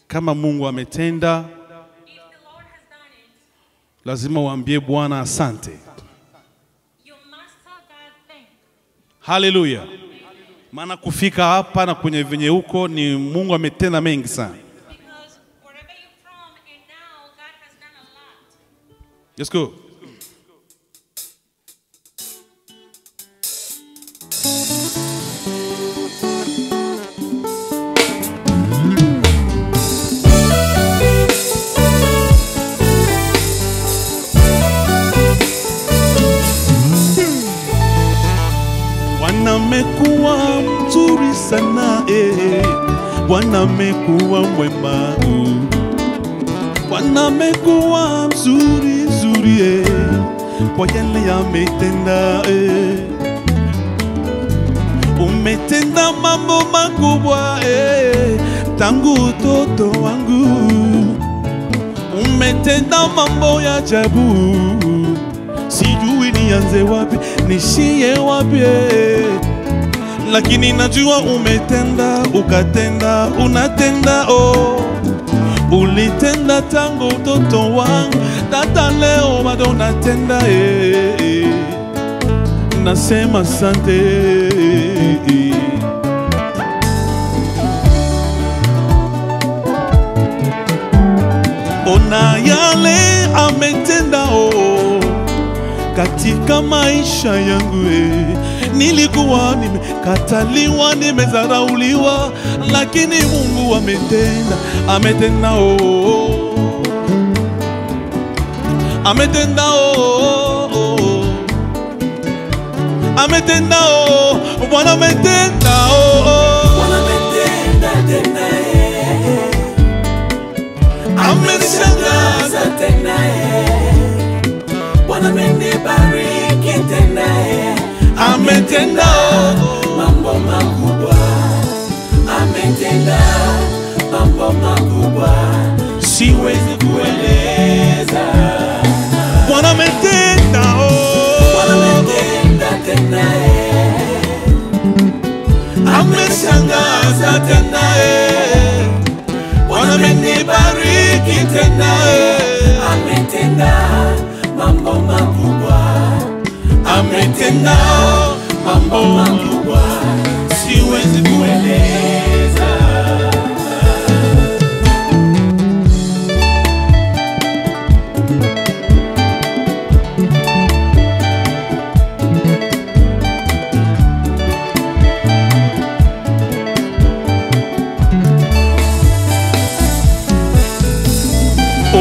Kama Mungu ametenda, lazima uambie Bwana asante. Hallelujah. Maana kufika hapa na kwenye venye huko ni Mungu ametenda mengi sana. Let's go. Bwana amekuwa mzuri sana, Bwana amekuwa mwema, Bwana amekuwa mzuri zuri, kwa yale ametenda, umetenda mambo makubwa, tangu utoto wangu, umetenda mambo ya ajabu, sijui nianze wapi, nishie wapi, lakini najua umetenda, ukatenda, unatenda, ulitenda tangu utoto wangu, tata leo bado unatenda, nasema asante. Ona yale ametenda, katika maisha yangu, nilikuwa nimekataliwa, nimezarauliwa, lakini Mungu ametenda, ametenda, ametenda, ametenda, Bwana ametenda, Bwana ametenda tena, ameshangaza tena, Bwana amenibariki tena, ametenda, mambo makubwa, ametenda mambo makubwa, siwezi kueleza. Bwana ametenda, Bwana ametenda tena, ameshangaza tena, Bwana amenibariki tena, ametenda mambo makubwa, ametenda mambo makubwa, siwezi kueleza.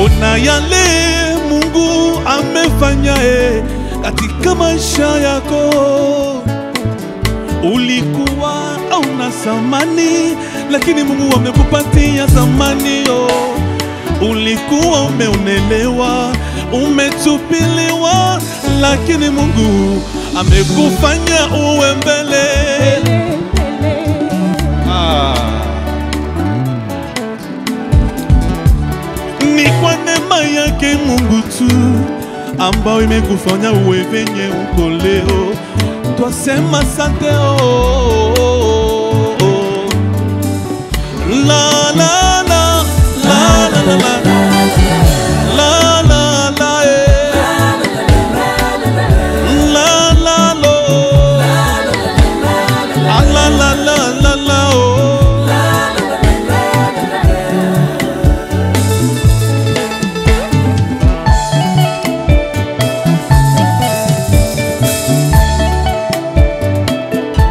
Ona yale Mungu amefanya, katika maisha yako. Ulikuwa hauna thamani, lakini Mungu amekupatia thamani, ulikuwa umeonelewa, umetupiliwa, lakini Mungu amekufanya uwe mbele. Ni kwa neema yake Mungu tu ambao imekufanya uwe venye uko leo. Twasema asante, la la la la la la la.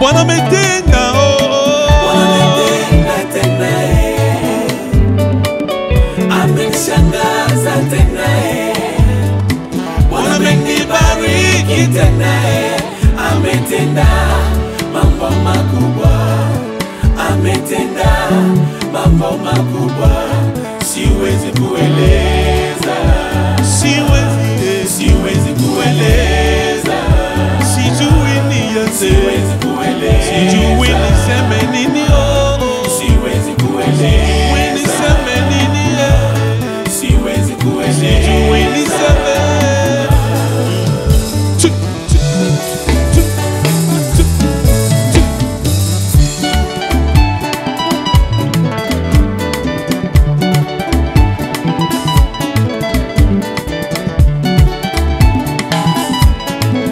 Bwana ametenda, Bwana ametenda tena, ameshangaza tena, Bwana amenibariki tena, ametenda mambo makubwa, ametenda mambo makubwa, siwezi kueleza, siwezi kueleza, sijui nianze, siwezi kueleza, sijui niseme nini, siwezi kueleza, sijui niseme nini, siwezi kueleza, sijui niseme.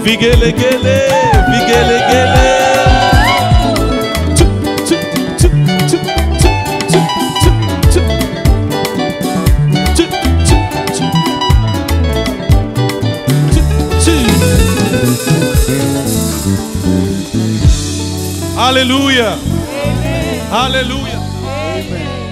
Vigelegele, vigelegele. Hallelujah. Hallelujah. Amen.